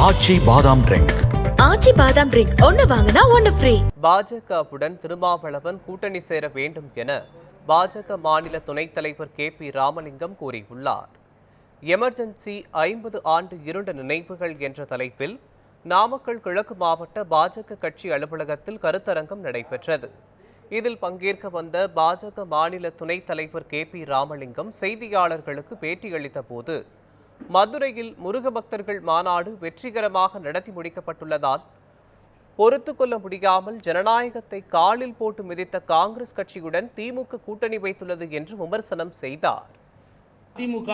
ஆச்சி பாதாம் ட்ரிங்க். ஆச்சி பாதாம் ட்ரிங்க் ஒன்னு வாங்கினா ஒன்னு ஃப்ரீ. பாஜகவுடன் திருமாவளவன் கூட்டணி சேர வேண்டும் என பாஜக மாநில துணைத் தலைவர் KP ராமலிங்கம் கூறியுள்ளார். எமர்ஜென்சி 50 ஆண்டு இருண்ட நினைவுகள் என்ற தலைப்பில் நாமக்கல் கிழக்கு மாவட்ட பாஜக கட்சி அலுவலகத்தில் கருத்தரங்கம் நடைபெற்றது. இதில் பங்கேற்க வந்த பாஜக மாநில துணைத் தலைவர் KP ராமலிங்கம் செய்தியாளர்களுக்கு பேட்டியளித்த போது, மதுரையில் முருக பக்தர்கள் மாநாடு வெற்றிகரமாக நடத்தி முடிக்கப்பட்டுள்ளதால் பொறுத்து கொள்ள முடியாமல் ஜனநாயகத்தை காலில் போட்டு மிதித்த காங்கிரஸ் கட்சியுடன் திமுக கூட்டணி வைத்துள்ளது என்று விமர்சனம் செய்தார். திமுக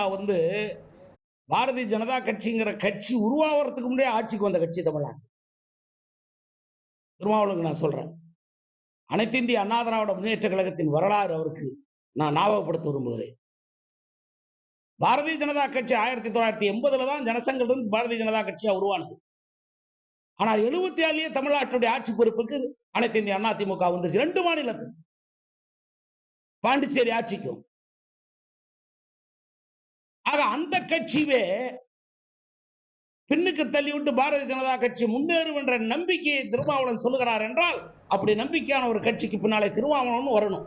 பாரதிய ஜனதா கட்சிங்கிற கட்சி உருவாகிறதுக்கு முன்னே ஆட்சிக்கு வந்த கட்சி தமிழ்நாடு. திருமாவளவனுக்கு நான் சொல்றேன், அனைத்து இந்திய அண்ணா திராவிட முன்னேற்ற கழகத்தின் வரலாறு அவருக்கு நான் ஞாபகப்படுத்த விரும்புகிறேன். பாரதிய ஜனதா கட்சி 1980 தான் ஜனசங்கத்திலிருந்து பாரதிய ஜனதா கட்சியா உருவானது. ஆனால் 77 தமிழ்நாட்டுடைய ஆட்சி பொறுப்புக்கு அனைத்து இந்திய அண்ணா திமுக வந்துச்சு. 2 மாநிலத்துக்கு, பாண்டிச்சேரி ஆட்சிக்கும். ஆக அந்த கட்சியே பின்னுக்கு தள்ளிவிட்டு பாரதிய ஜனதா கட்சி முன்னேறும் என்ற நம்பிக்கையை திருமாவளவன் சொல்லுகிறார் என்றால், அப்படி நம்பிக்கையான ஒரு கட்சிக்கு பின்னாலே திருமாவளவன் வரணும்.